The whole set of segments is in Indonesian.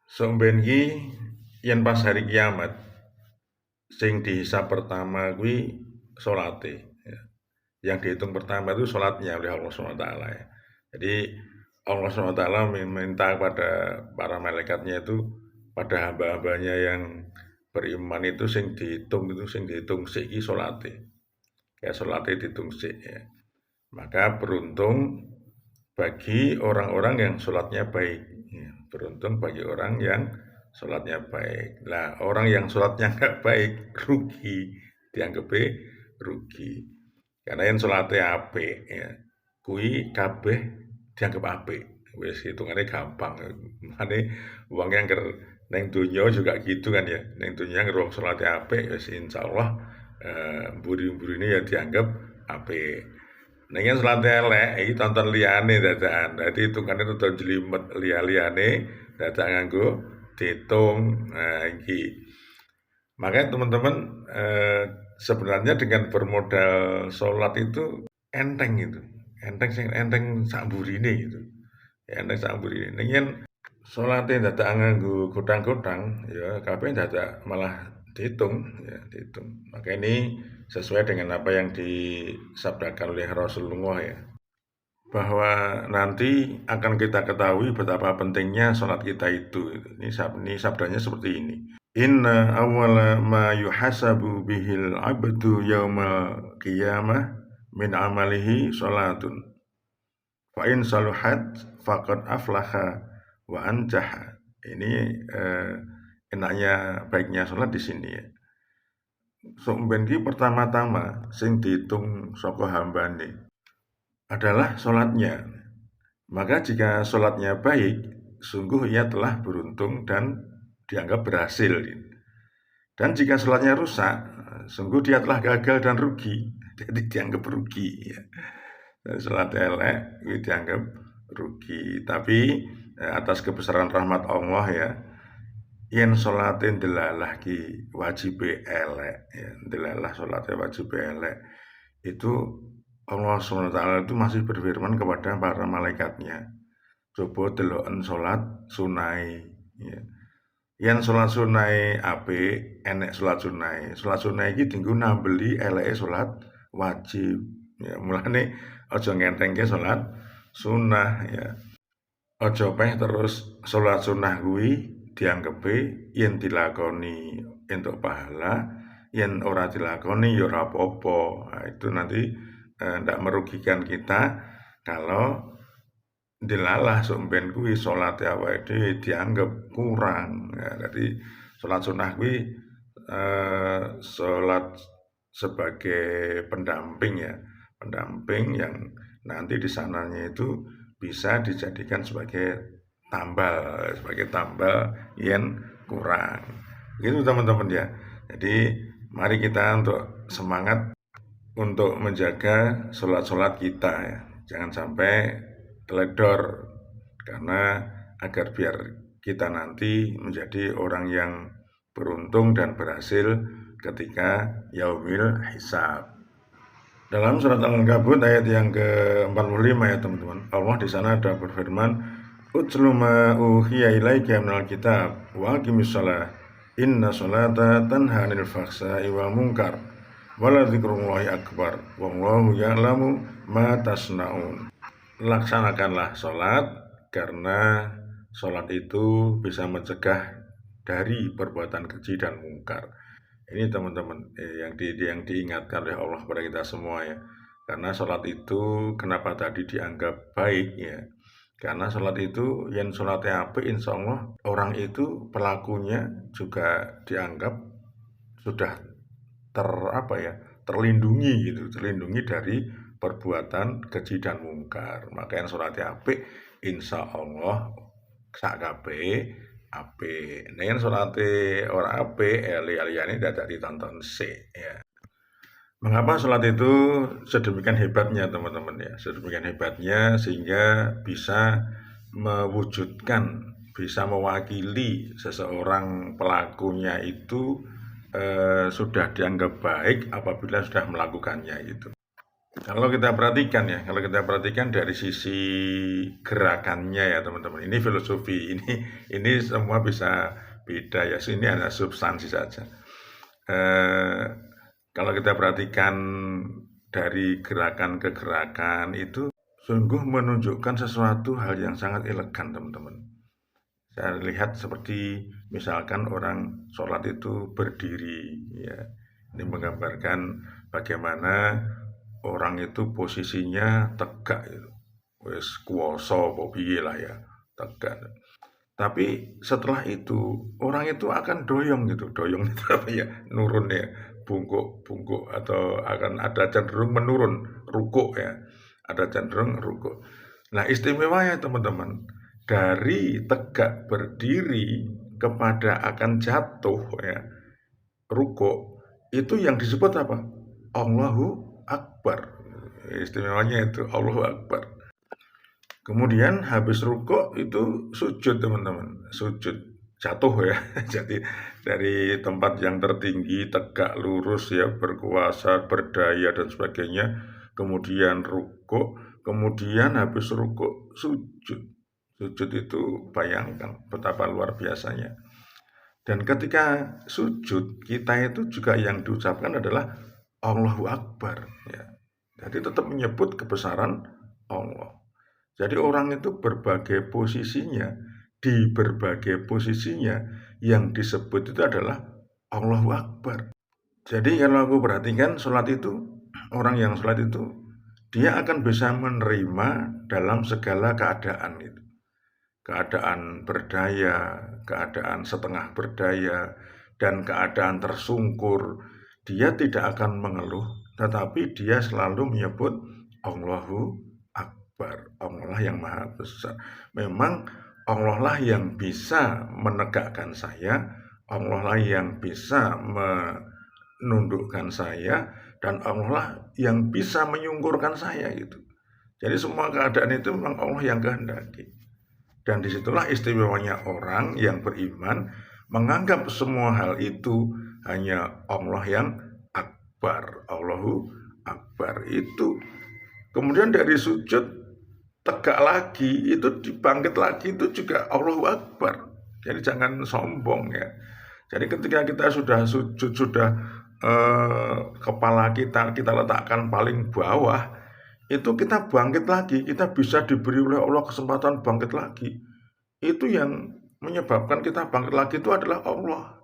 Somben ki yen pas hari kiamat sing dihisab pertama kuwi salate ya. Yang dihitung pertama itu salatnya oleh Allah SWT ya. Jadi Allah SWT meminta kepada para malaikatnya itu pada hamba-hambanya yang beriman itu sing dihitung sik iki salate. Ya salate dihitung sik ya. Maka beruntung bagi orang-orang yang sholatnya baik. Ya, beruntung bagi orang yang sholatnya baik. Nah, orang yang sholatnya nggak baik, rugi. Dianggap rugi. Karena yang sholatnya apik, ya. Kui kabeh dianggap apik. Wis hitungannya gampang. Mane wong yang neng dunia juga gitu kan ya. Neng dunia ngerong sholatnya apik, wis insyaallah mburi-mburi ini ya dianggap apik. Ningen selate elek iki tonton liyane dadakan. Dadi hitungane rada jlimet liya-liyane dadak nganggo diitung. Nah, iki. Makanya teman-teman sebenarnya dengan bermodal sholat itu enteng gitu. Enteng sak mburine gitu. Enteng sak mburine. Ningen salate dadak nganggo godang-godang ya kabeh dadak malah dihitung ya dihitung. Maka ini sesuai dengan apa yang disabdakan oleh Rasulullah ya, bahwa nanti akan kita ketahui betapa pentingnya sholat kita itu. Ini sabdanya seperti ini. Inna awwala ma yuhasabu bihil abdu yaumal qiyamah min amalihi sholatun. Fa in saluhat faqad aflaha wa anjaha. Ini enaknya baiknya sholat di sini ya. Somben ki pertama-tama sing dihitung saka hambane adalah sholatnya. Maka jika sholatnya baik, sungguh ia telah beruntung dan dianggap berhasil. Dan jika sholatnya rusak, sungguh dia telah gagal dan rugi. Jadi dianggap rugi ya. Sholat elek dianggap rugi. Tapi atas kebesaran rahmat Allah ya, yen sholatin delalah ki wajib elek ya, delalah sholatnya wajib elek itu Allah SWT itu masih berfirman kepada para malaikatnya, coba deloken sholat sunai ya. Yen sholat sunai apik, enek sholat sunai iki dienggo nambeli eleke sholat wajib ya. Mulane aja ngentengke sholat sunah ya. Aja peh terus sholat sunah kuwi dianggepe yen dilakoni entuk pahala, yen ora dilakoni ya ora apa-apa. Nah, itu nanti ndak merugikan kita kalau dilalah somben kuwi salate awake dhewe dianggap kurang. Ya, jadi salat sunah kuwi salat sebagai pendamping ya, pendamping yang nanti di sananya itu bisa dijadikan sebagai tambal yen kurang. Gitu teman-teman ya. Jadi mari kita untuk semangat untuk menjaga sholat-sholat kita ya. Jangan sampai teledor, karena agar biar kita nanti menjadi orang yang beruntung dan berhasil ketika yaumil hisab. Dalam surat Al-Ankabut ayat yang ke-45 ya teman-teman, Allah di sana ada berfirman, "Utslu ma uhiya ilaika minal kitab wa aqimis shalah inna sholata tanha 'anil fahsya'i wal munkar wala dzikrullahi akbar wallahu ya'lamu ma tasnaun." Laksanakanlah sholat karena sholat itu bisa mencegah dari perbuatan keji dan mungkar. Ini teman-teman yang diingatkan oleh Allah kepada kita semua ya. Karena sholat itu kenapa tadi dianggap baik ya? Karena sholat itu yang sholatnya apik, insya Allah orang itu pelakunya juga dianggap sudah terlindungi gitu, terlindungi dari perbuatan keji dan mungkar. Maka yang sholatnya apik, insya Allah sak kabeh apik. Nek yen salate ora apik, liya-liyane dadak ditonton sik ya. Mengapa sholat itu sedemikian hebatnya teman-teman ya? Sedemikian hebatnya sehingga bisa mewujudkan, bisa mewakili seseorang pelakunya itu sudah dianggap baik apabila sudah melakukannya gitu. Kalau kita perhatikan dari sisi gerakannya ya teman-teman, ini filosofi, ini semua bisa beda ya, ini hanya substansi saja. Kalau kita perhatikan dari gerakan ke gerakan itu sungguh menunjukkan sesuatu hal yang sangat elegan teman-teman. Saya lihat seperti misalkan orang sholat itu berdiri ya. Ini menggambarkan bagaimana orang itu posisinya tegak gitu. Wes kuoso piye lah ya, tegak. Tapi setelah itu orang itu akan doyong gitu. Doyong itu apa ya? Nurun ya, bungkuk atau akan ada cenderung menurun, rukuk ya. Ada cenderung rukuk. Nah, istimewanya teman-teman, dari tegak berdiri kepada akan jatuh ya, rukuk, itu yang disebut apa? Allahu Akbar. Istimewanya itu Allahu Akbar. Kemudian habis rukuk itu sujud teman-teman, sujud jatuh ya. Jadi dari tempat yang tertinggi tegak lurus ya, berkuasa, berdaya dan sebagainya. Kemudian rukuk, kemudian habis rukuk sujud. Sujud itu bayangkan betapa luar biasanya. Dan ketika sujud, kita itu juga yang diucapkan adalah Allahu Akbar ya. Jadi tetap menyebut kebesaran Allah. Jadi orang itu berbagai posisinya, di berbagai posisinya yang disebut itu adalah Allahu Akbar. Jadi kalau aku perhatikan sholat itu, orang yang sholat itu, dia akan bisa menerima dalam segala keadaan itu. Keadaan berdaya, keadaan setengah berdaya, dan keadaan tersungkur. Dia tidak akan mengeluh, tetapi dia selalu menyebut Allahu Akbar, Allah yang maha besar. Memang Allah lah yang bisa menegakkan saya, Allah lah yang bisa menundukkan saya, dan Allah lah yang bisa menyungkurkan saya gitu. Jadi semua keadaan itu memang Allah yang kehendaki. Dan disitulah istimewanya orang yang beriman menganggap semua hal itu hanya Allah yang Akbar, Allahu Akbar itu. Kemudian dari sujud tegak lagi, itu dibangkit lagi, itu juga Allahu Akbar. Jadi jangan sombong ya. Jadi ketika kita sudah sujud, sudah kepala kita letakkan paling bawah, itu kita bangkit lagi, kita bisa diberi oleh Allah kesempatan bangkit lagi. Itu yang menyebabkan kita bangkit lagi itu adalah Allah.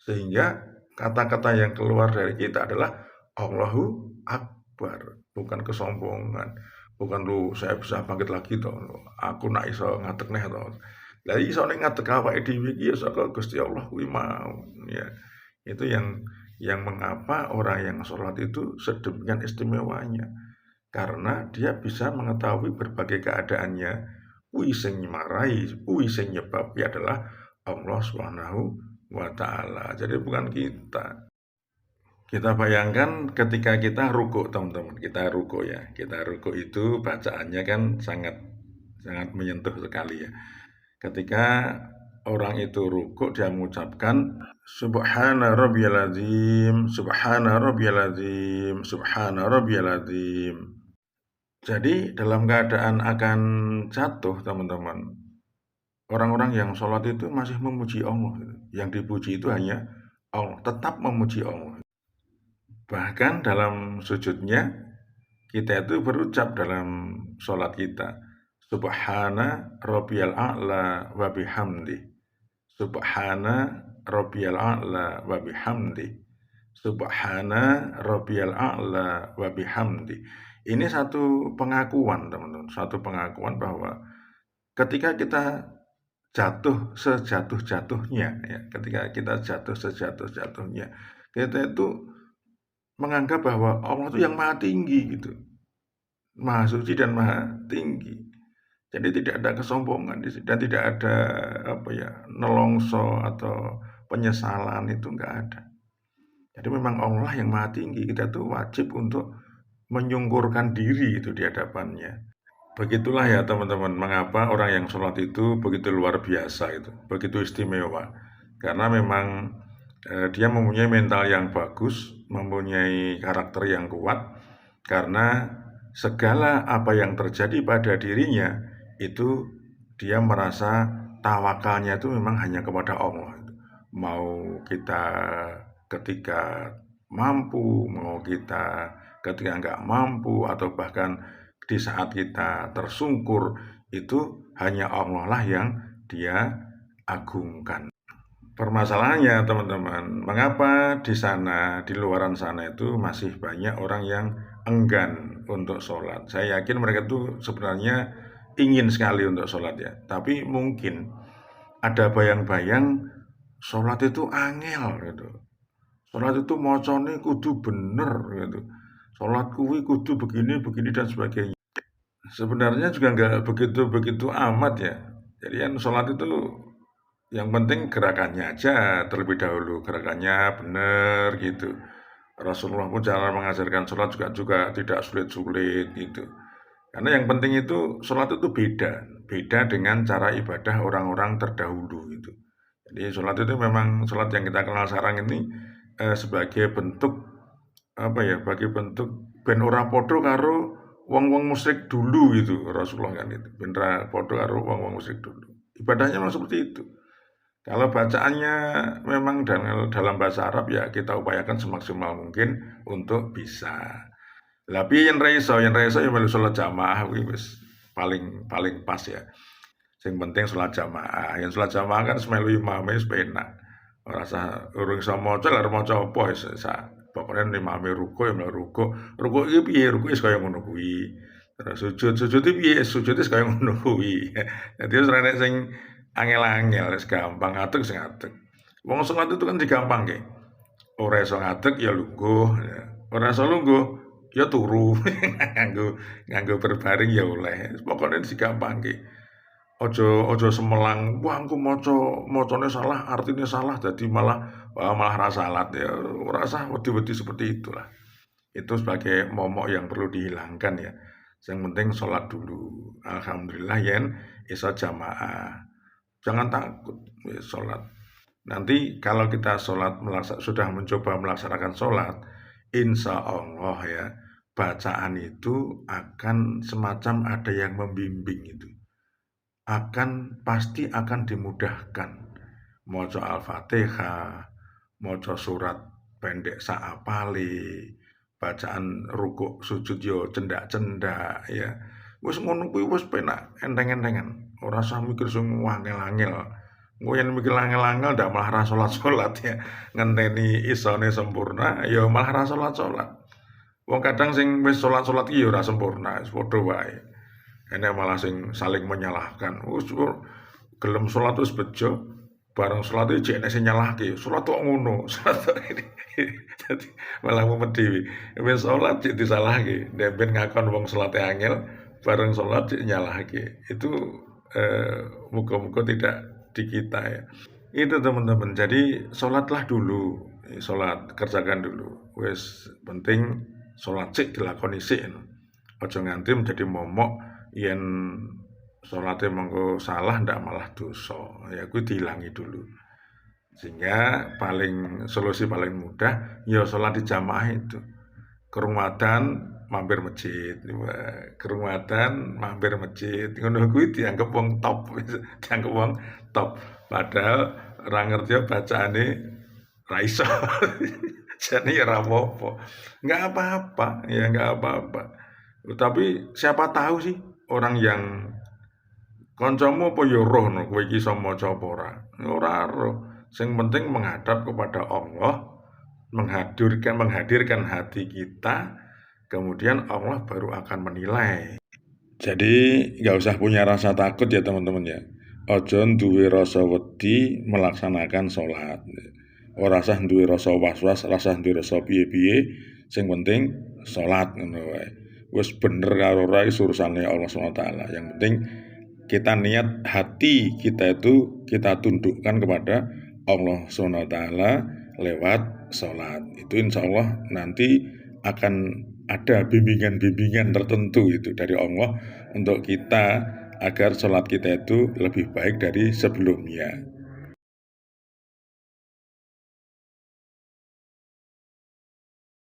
Sehingga kata-kata yang keluar dari kita adalah Allahu Akbar, bukan kesombongan. Bukan lu saya bisa bangkit lagi toh. Aku nak iso ngadeg neh toh. Lah iso nek ngadeg awake dhewe iki ya saka Gusti Allah kuwi mau ya. Itu yang mengapa orang yang sholat itu sedemikian istimewanya. Karena dia bisa mengetahui berbagai keadaannya. Kuwi sing marahi, kuwi sing nyebabi adalah Allah Subhanahu wa taala. Jadi bukan kita. Kita bayangkan ketika kita ruku teman-teman, kita ruku ya. Kita ruku itu bacaannya kan sangat menyentuh sekali ya. Ketika orang itu ruku dia mengucapkan Subhana rabbiyal azim, Subhana rabbiyal azim, Subhana rabbiyal azim. Jadi dalam keadaan akan jatuh teman-teman, orang-orang yang sholat itu masih memuji Allah. Yang dipuji itu hanya Allah, tetap memuji Allah. Bahkan dalam sujudnya kita itu berucap dalam sholat kita Subhana rabbiyal a'la wa bihamdi, Subhana rabbiyal a'la wa bihamdi, Subhana rabbiyal a'la wa bihamdi. Ini satu pengakuan teman-teman, satu pengakuan bahwa ketika kita jatuh sejatuh-jatuhnya ya, ketika kita jatuh sejatuh-jatuhnya, kita itu menganggap bahwa Allah itu yang maha tinggi gitu, maha suci dan maha tinggi. Jadi tidak ada kesombongan dan tidak ada apa ya nelongso atau penyesalan, itu enggak ada. Jadi memang Allah yang maha tinggi, kita tuh wajib untuk menyungkurkan diri itu di hadapannya. Begitulah ya teman-teman, mengapa orang yang sholat itu begitu luar biasa itu, begitu istimewa. Karena memang dia mempunyai mental yang bagus, mempunyai karakter yang kuat, Karena segala apa yang terjadi pada dirinya itu dia merasa tawakalnya itu memang hanya kepada Allah. Mau kita ketika mampu, mau kita ketika nggak mampu, atau bahkan di saat kita tersungkur, itu hanya Allah lah yang dia agungkan. Permasalahannya teman-teman, mengapa di sana, di luaran sana itu masih banyak orang yang enggan untuk sholat. Saya yakin mereka itu sebenarnya ingin sekali untuk sholat ya, tapi mungkin ada bayang-bayang sholat itu angel gitu. Sholat itu mocone kudu bener gitu. Sholat kuwi kudu begini, begini dan sebagainya. Sebenarnya juga nggak begitu-begitu amat ya. Jadi kan sholat itu yang penting gerakannya aja terlebih dahulu, gerakannya benar gitu. Rasulullah pun cara mengajarkan sholat juga tidak sulit-sulit gitu. Karena yang penting itu sholat itu beda dengan cara ibadah orang-orang terdahulu gitu. Jadi sholat itu memang sholat yang kita kenal sekarang ini sebagai bentuk apa ya, bagi bentuk ben ora podo karo wong-wong musyrik dulu gitu. Rasulullah kan itu ben ora podo karo wong-wong musyrik dulu. Ibadahnya memang seperti itu. Kalau bacaannya memang dalam bahasa Arab ya kita upayakan semaksimal mungkin untuk bisa. Tapi yang raiso ya melu sholat jamaah wis paling paling pas ya. Yang penting sholat jamaah. Yang sholat jamaah kan semelu imame wis penak. Ora usah urung iso maca lha maca apa wis pokoknya imame ruku ya melu ruku. Ruku iki piye? Ruku wis kaya ngono kuwi. Terus sujud piye? Sujud wis kaya ngono kuwi. Dadi wis ora sing angel-angel, wis gampang ngadeg sing ngadeg. Wong sholat itu kan digampangke. Ora iso ngadeg ya lungguh, ya. Ora iso lungguh ya turu. nganggo berbaring ya oleh. Pokoknya digampangke. Ojo semelang, wah engko macane salah, artinya salah, jadi malah ra salat ya. Ora usah wedi-wedi seperti itulah. Itu sebagai momok yang perlu dihilangkan ya. Yang penting sholat dulu. Alhamdulillah yen iso jamaah. Jangan takut sholat. Nanti kalau kita sholat sudah mencoba melaksanakan sholat, insya Allah ya bacaan itu akan semacam ada yang membimbing itu. Pasti akan dimudahkan. Maca Al-Fatihah, maca surat pendek saapale, bacaan rukuk sujud yo cendak-cendak ya. Wis ngono kuwi wis penak enteng-entengan. Ora usah mikir sing angel-angel. Engko yen mikir angel-angel ndak malah ra salat-salat ya. Ngenteni isone sempurna ya malah ra salat-salat. Wong kadang sing wis salat-salat iki ya ora sempurna, wis padha wae. Enek malah sing saling menyalahkan. Wis gelem salat wis bejo, bareng salat iki enek sing nyalahke. Salat kok ngono. Salat dadi malah mumet dhewe. Wis salat cek disalahke. Nek ben ngakon wong salate angel, bareng salat cek nyalahke. Itu muga-muga tidak di kita ya. Itu teman-teman. Jadi salatlah dulu. Salat kerjakan dulu. Wis penting salat cek dilakoni sik. Aja nganti menjadi momok yen salate mengko salah ndak malah dosa. Ya kuwi diilangi dulu. Sehingga solusi paling mudah ya salat di jamaah itu. Kerumuatan mampir masjid, kerumuatan mampir masjid. Ngono kuwi dianggap wong top, dianggap wong top. Padahal ora ngerti bacaane ra iso. Jadi ya ora apa-apa. Enggak apa-apa, ya enggak apa-apa. Tapi siapa tahu sih orang yang kancamu apa ya roh no kowe iki iso maca apa ora. Ora roh. Sing penting menghadap kepada Allah, menghadirkan hati kita, kemudian Allah baru akan menilai. Jadi nggak usah punya rasa takut ya teman-teman ya. Ojo duwe rasa wedi melaksanakan sholat. Ora usah duwe rasa was-was, rasa duwe rasa piye-piye. Sing penting sholat ngono wae. Wis bener karo ora urusane Allah SWT. Yang penting kita niat hati kita itu kita tundukkan kepada Allah SWT lewat sholat. Itu insya Allah nanti akan ada bimbingan-bimbingan tertentu itu dari Allah untuk kita agar sholat kita itu lebih baik dari sebelumnya.